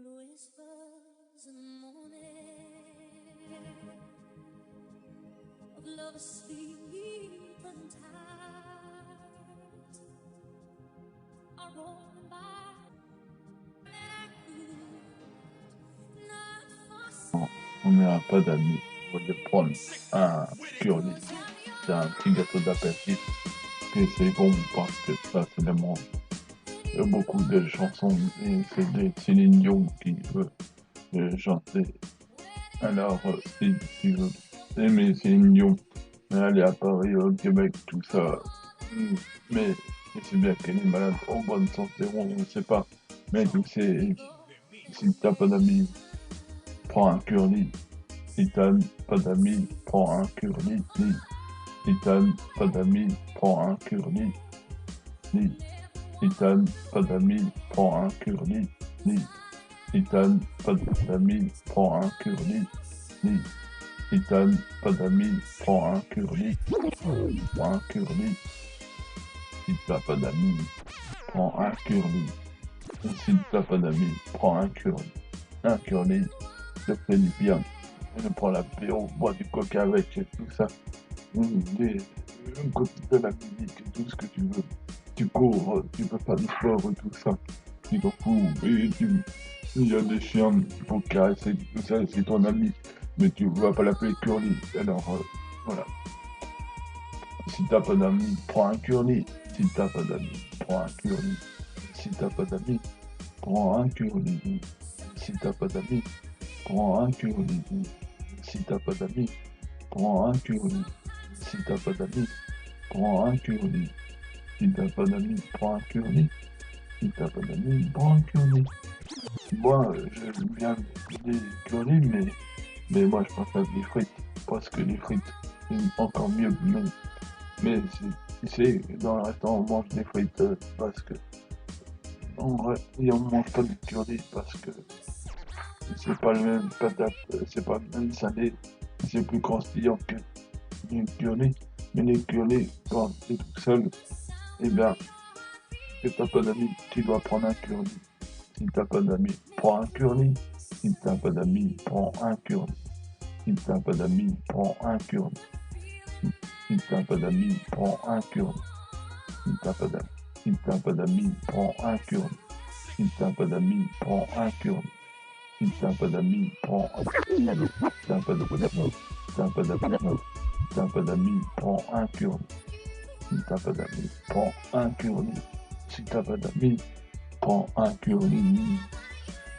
Whispers in the morning of love asleep and tired are rolling by. On n'a pas d'amis. On va prendre un curly. C'est un petit gâteau d'apéritif. Et c'est bon parce que ça, c'est vraiment beaucoup de chansons. Et c'est de Céline Dion qui veut chanter. Alors, si tu veux aimer Céline Dion, aller à Paris, au Québec, tout ça. Mais c'est bien qu'elle est malade, en bonne santé, on ne sait pas. Mais tu sais, si t'as pas d'amis, prends un curly. Si t'as pas d'amis, prends un curly. Si t'as pas d'amis, prends un curly. Si t'as pas d'amis, prends un curly. Si t'as pas d'amis, prends un curly. Si t'as pas d'amis, prends un curly. Prends un curly. Si t'as pas d'amis, prends un curly. Si t'as pas d'amis, prends un curly. Un curly, ça fait du bien. Je prends l'apéro, bois du coca avec et tout ça. Écoute de la musique et tout ce que tu veux. Tu cours, tu peux faire du sport et tout ça. Tu t'en fous. Il y a des chiens pour caresser tout ça, c'est ton ami. Mais tu vas pas l'appeler Curly. Alors, voilà. Si t'as pas d'amis, prends un curly. Si t'as pas d'amis, prends un curly. Si t'as pas d'amis, prends un curly. Si t'as pas d'amis, prends un curly. Si t'as pas d'amis, prends un curly. Si t'as pas d'amis, prends un curly. Si t'as pas d'amis, prends un curly. Si t'as pas d'amis, prends un curly. Moi, j'aime bien les curly, mais moi je préfère les frites. Parce que les frites, c'est encore mieux. Mais tu sais, dans le restaurant, on mange des frites parce que en vrai, et on mange pas de curly parce que c'est pas le même patate, c'est pas le même salé, c'est plus croustillant que les curly. Mais les curly, quand t'es tout seul, eh bien, si t'as pas d'amis, tu dois prendre un curly. Si t'as pas d'amis, prends un curly. Si t'as pas d'amis, prends un curly. Si t'as pas d'amis, prends un curly. Si t'as pas d'amis, prends un curly. Si t'as pas d'amis, si t'as pas d'amis, prends un curly. Si t'as pas d'amis, prends un curly. Si t'as pas d'amis, prends un curly. Si t'as pas d'amis, si t'as pas d'amis, si t'as pas d'amis, prends un curly. Si t'as pas d'amis, prends un curly. Si t'as pas d'amis, prends un curly.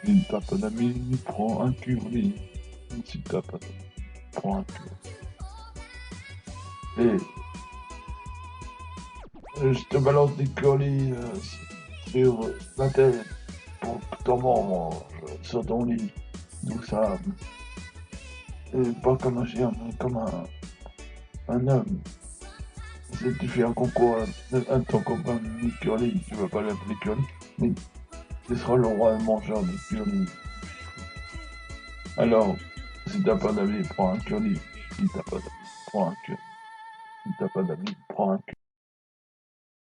Si t'as pas d'amis, prends un curly. Si t'as pas d'amis, prends un curly. Et je te balance des curly sur la tête pour que t'en manges sur ton lit. Tout ça. Et pas comme un chien, mais comme un homme. Si tu fais un concours à ton copain de curly, tu vas pas l'appeler curly, mais tu seras le roi mangeur de curly. Alors, si t'as pas d'amis, prends un curly. Si t'as pas d'amis, prends un curly. Si t'as pas d'amis, prends un curly.